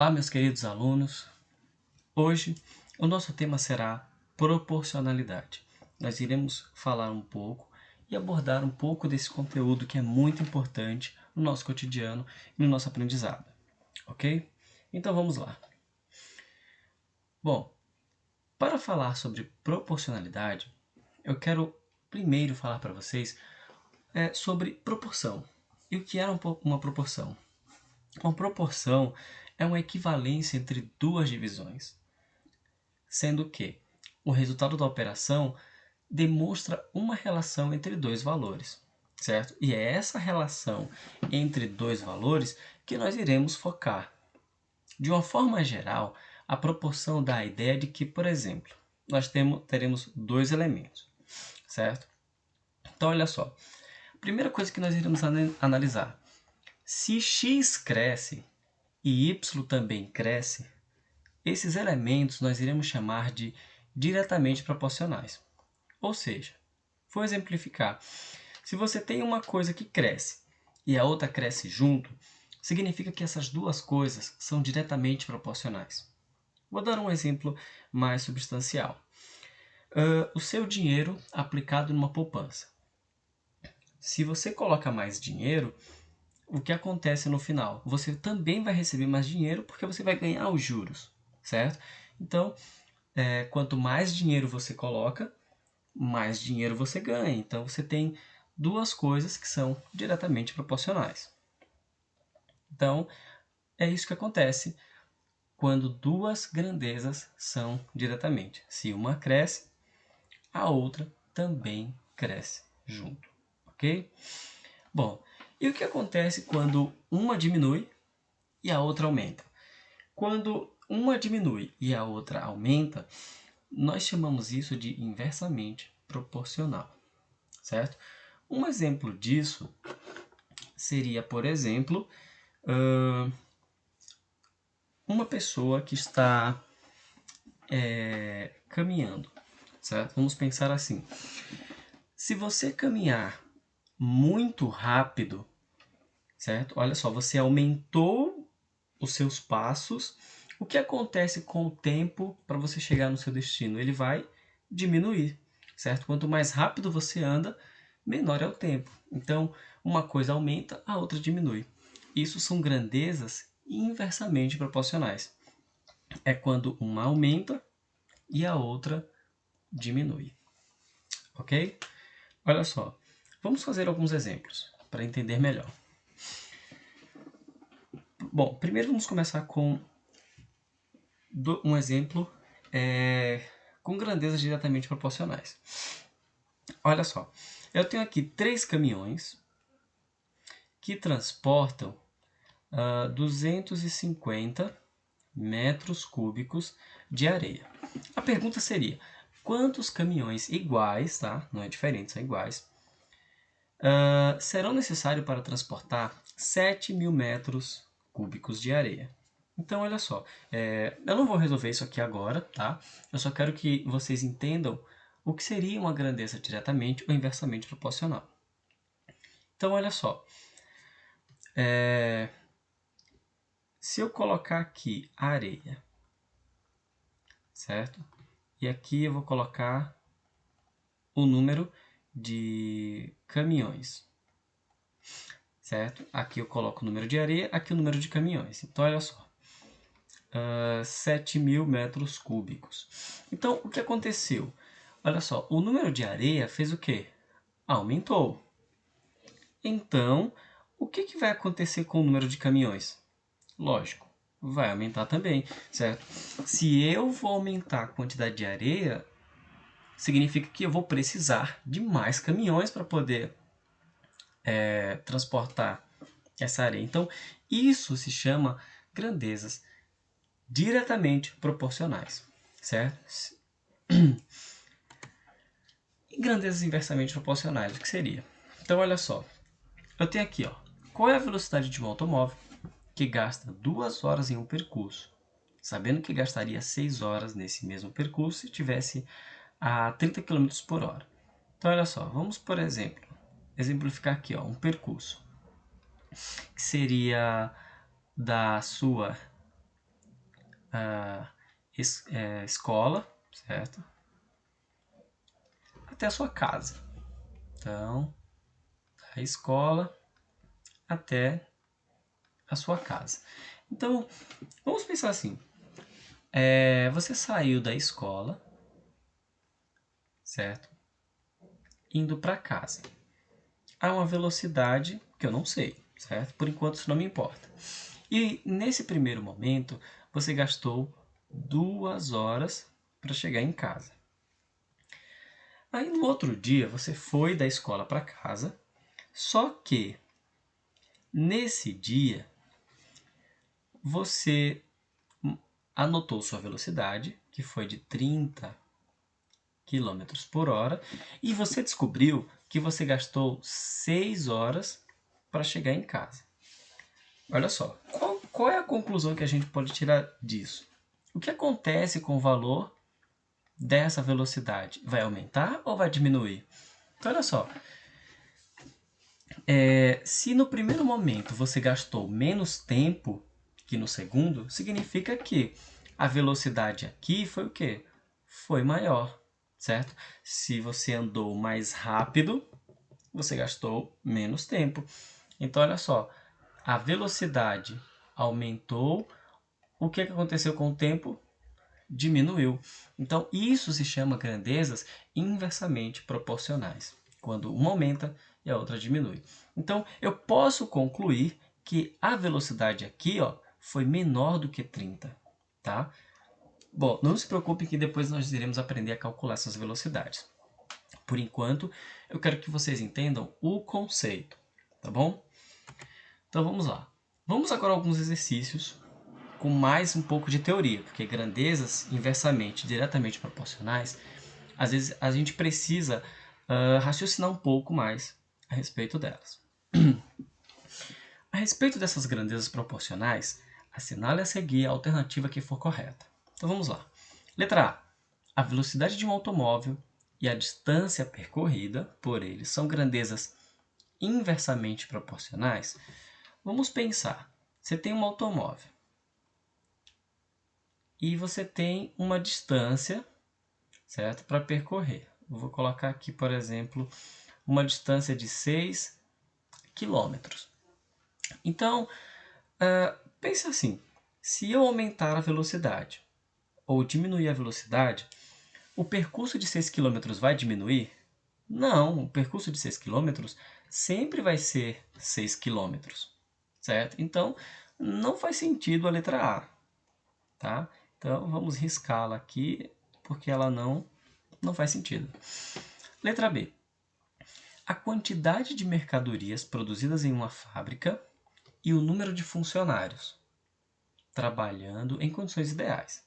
Olá, meus queridos alunos. Hoje o nosso tema será proporcionalidade. Nós iremos falar um pouco e abordar um pouco desse conteúdo que é muito importante no nosso cotidiano e no nosso aprendizado, ok? Então vamos lá. Bom, para falar sobre proporcionalidade, eu quero primeiro falar para vocês sobre proporção. E o que é uma proporção? Uma proporção é uma equivalência entre duas divisões, sendo que o resultado da operação demonstra uma relação entre dois valores, certo? E é essa relação entre dois valores que nós iremos focar. De uma forma geral, a proporção dá a ideia de que, por exemplo, teremos dois elementos, certo? Então, olha só. Primeira coisa que nós iremos analisar. Se x cresce e y também cresce, esses elementos nós iremos chamar de diretamente proporcionais. Ou seja, vou exemplificar. Se você tem uma coisa que cresce e a outra cresce junto, significa que essas duas coisas são diretamente proporcionais. Vou dar um exemplo mais substancial. O seu dinheiro aplicado numa poupança. Se você coloca mais dinheiro, o que acontece no final? Você também vai receber mais dinheiro porque você vai ganhar os juros, certo? Então, quanto mais dinheiro você coloca, mais dinheiro você ganha. Então, você tem duas coisas que são diretamente proporcionais. Então, é isso que acontece quando duas grandezas são diretamente. Se uma cresce, a outra também cresce junto, ok? Bom, e o que acontece quando uma diminui e a outra aumenta? Quando uma diminui e a outra aumenta, nós chamamos isso de inversamente proporcional, certo? Um exemplo disso seria, por exemplo, uma pessoa que está caminhando, certo? Vamos pensar assim. Se você caminhar muito rápido, certo? Olha só, você aumentou os seus passos. O que acontece com o tempo para você chegar no seu destino? Ele vai diminuir, certo? Quanto mais rápido você anda, menor é o tempo. Então, uma coisa aumenta, a outra diminui. Isso são grandezas inversamente proporcionais. É quando uma aumenta e a outra diminui. Ok? Olha só, vamos fazer alguns exemplos para entender melhor. Bom, primeiro vamos começar com um exemplo com grandezas diretamente proporcionais. Olha só, eu tenho aqui 3 caminhões que transportam 250 metros cúbicos de areia. A pergunta seria, quantos caminhões iguais, tá? Não é diferente, são iguais, serão necessários para transportar 7.000 metros cúbicos de areia? Então, olha só, eu não vou resolver isso aqui agora, tá? Eu só quero que vocês entendam o que seria uma grandeza diretamente ou inversamente proporcional. Então, olha só, se eu colocar aqui areia, certo? E aqui eu vou colocar o número de caminhões, certo? Aqui eu coloco o número de areia, aqui o número de caminhões. Então, olha só, 7.000 metros cúbicos. Então, o que aconteceu? Olha só, o número de areia fez o quê? Aumentou. Então, o que vai acontecer com o número de caminhões? Lógico, vai aumentar também, certo? Se eu vou aumentar a quantidade de areia, significa que eu vou precisar de mais caminhões para poder transportar essa areia. Então, isso se chama grandezas diretamente proporcionais, certo? E grandezas inversamente proporcionais, o que seria? Então, olha só, eu tenho aqui, ó, qual é a velocidade de um automóvel que gasta 2 horas em um percurso, sabendo que gastaria 6 horas nesse mesmo percurso se tivesse a 30 km por hora. Então, olha só, vamos, por exemplo, exemplificar aqui, ó, um percurso que seria da sua a escola, certo? Até a sua casa. Então, da escola até a sua casa. Então, vamos pensar assim. Você saiu da escola, certo? Indo para casa. A uma velocidade que eu não sei, certo? Por enquanto isso não me importa. E nesse primeiro momento, você gastou 2 horas para chegar em casa. Aí no outro dia, você foi da escola para casa, só que nesse dia, você anotou sua velocidade, que foi de 30 quilômetros por hora, e você descobriu que você gastou 6 horas para chegar em casa. Olha só, qual é a conclusão que a gente pode tirar disso? O que acontece com o valor dessa velocidade? Vai aumentar ou vai diminuir? Então, olha só, se no primeiro momento você gastou menos tempo que no segundo, significa que a velocidade aqui foi o quê? Foi maior, certo? Se você andou mais rápido, você gastou menos tempo. Então, olha só, a velocidade aumentou. O que aconteceu com o tempo? Diminuiu. Então, isso se chama grandezas inversamente proporcionais, quando uma aumenta e a outra diminui. Então, eu posso concluir que a velocidade aqui, ó, foi menor do que 30, tá? Bom, não se preocupe que depois nós iremos aprender a calcular essas velocidades. Por enquanto, eu quero que vocês entendam o conceito, tá bom? Então vamos lá. Vamos agora a alguns exercícios com mais um pouco de teoria, porque grandezas inversamente, diretamente proporcionais, às vezes a gente precisa raciocinar um pouco mais a respeito delas. A respeito dessas grandezas proporcionais, assinale a seguir a alternativa que for correta. Então vamos lá. Letra A. A velocidade de um automóvel e a distância percorrida por ele são grandezas inversamente proporcionais. Vamos pensar. Você tem um automóvel e você tem uma distância, certo, para percorrer. Eu vou colocar aqui, por exemplo, uma distância de 6 quilômetros. Então, pense assim, se eu aumentar a velocidade ou diminuir a velocidade, o percurso de 6 quilômetros vai diminuir? Não, o percurso de 6 quilômetros sempre vai ser 6 quilômetros, certo? Então, não faz sentido a letra A, tá? Então, vamos riscá-la aqui, porque ela não faz sentido. Letra B. A quantidade de mercadorias produzidas em uma fábrica e o número de funcionários trabalhando em condições ideais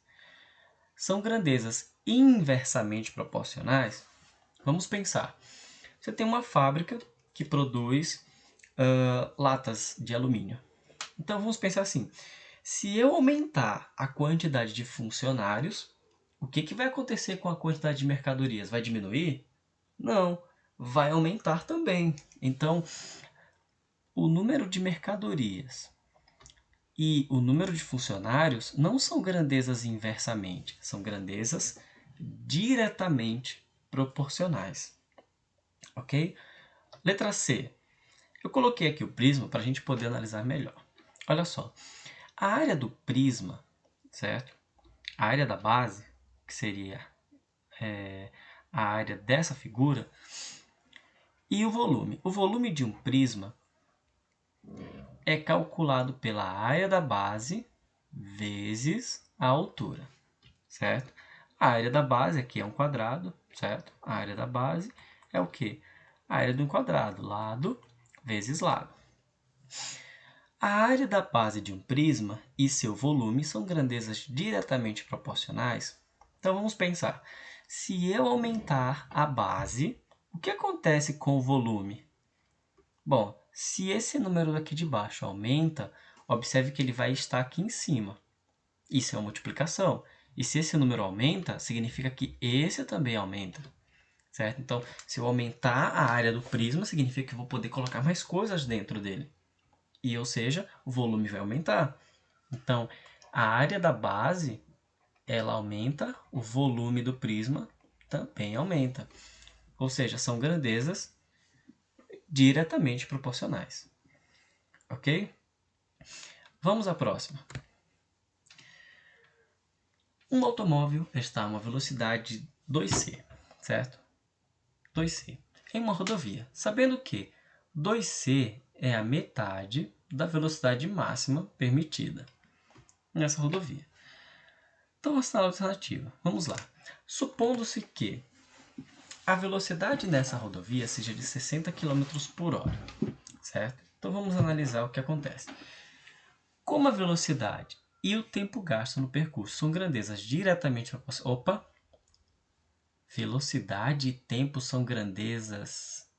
são grandezas inversamente proporcionais. Vamos pensar. Você tem uma fábrica que produz latas de alumínio. Então vamos pensar assim. Se eu aumentar a quantidade de funcionários, o que vai acontecer com a quantidade de mercadorias? Vai diminuir? Não, vai aumentar também. Então, o número de mercadorias e o número de funcionários não são grandezas inversamente, são grandezas diretamente proporcionais. Ok? Letra C. Eu coloquei aqui o prisma para a gente poder analisar melhor. Olha só, a área do prisma, certo? A área da base, que seria a área dessa figura, e o volume. O volume de um prisma é calculado pela área da base vezes a altura, certo? A área da base aqui é um quadrado, certo? A área da base é o quê? A área de um quadrado, lado vezes lado. A área da base de um prisma e seu volume são grandezas diretamente proporcionais. Então vamos pensar. Se eu aumentar a base, o que acontece com o volume? Bom, se esse número daqui de baixo aumenta, observe que ele vai estar aqui em cima. Isso é uma multiplicação. E se esse número aumenta, significa que esse também aumenta. Certo? Então, se eu aumentar a área do prisma, significa que eu vou poder colocar mais coisas dentro dele. E, ou seja, o volume vai aumentar. Então, A área da base, ela aumenta, o volume do prisma também aumenta. Ou seja, são grandezas diretamente proporcionais. Ok? Vamos à próxima. Um automóvel está a uma velocidade 2c, certo? 2c, em uma rodovia, sabendo que 2c é a metade da velocidade máxima permitida nessa rodovia. Então, a alternativa. Vamos lá. Supondo-se que a velocidade nessa rodovia seja de 60 km por hora, certo? Então, vamos analisar o que acontece. Como a velocidade e o tempo gasto no percurso são grandezas diretamente proporcionais... Opa! Velocidade e tempo são grandezas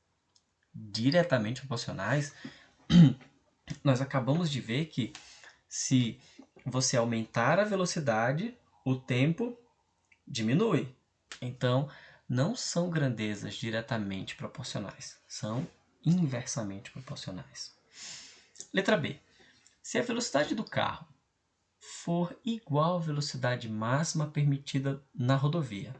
diretamente proporcionais. Nós acabamos de ver que se você aumentar a velocidade, o tempo diminui. Então, não são grandezas diretamente proporcionais, são inversamente proporcionais. Letra B. Se a velocidade do carro for igual à velocidade máxima permitida na rodovia,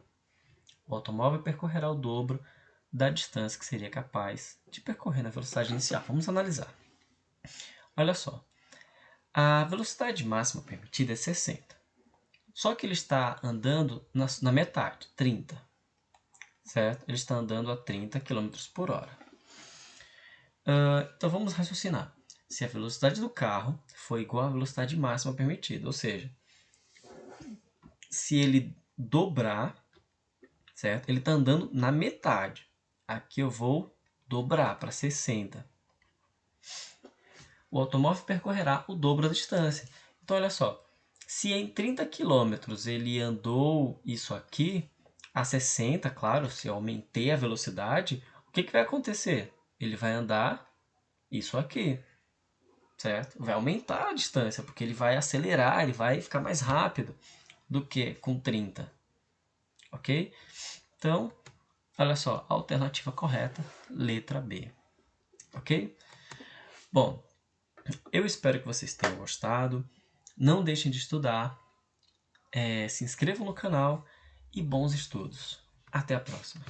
o automóvel percorrerá o dobro da distância que seria capaz de percorrer na velocidade inicial. Vamos analisar. Olha só, a velocidade máxima permitida é 60. Só que ele está andando na metade, 30. Certo? Ele está andando a 30 km por hora. Então vamos raciocinar. Se a velocidade do carro for igual à velocidade máxima permitida, ou seja, se ele dobrar, certo? Ele está andando na metade. Aqui eu vou dobrar para 60. O automóvel percorrerá o dobro da distância. Então, olha só. Se em 30 km ele andou isso aqui, a 60, claro, se eu aumentei a velocidade, o que vai acontecer? Ele vai andar isso aqui, certo? Vai aumentar a distância, porque ele vai acelerar, ele vai ficar mais rápido do que com 30. Ok? Então, olha só, a alternativa correta, letra B. Ok? Bom, eu espero que vocês tenham gostado. Não deixem de estudar. Se inscrevam no canal e bons estudos. Até a próxima.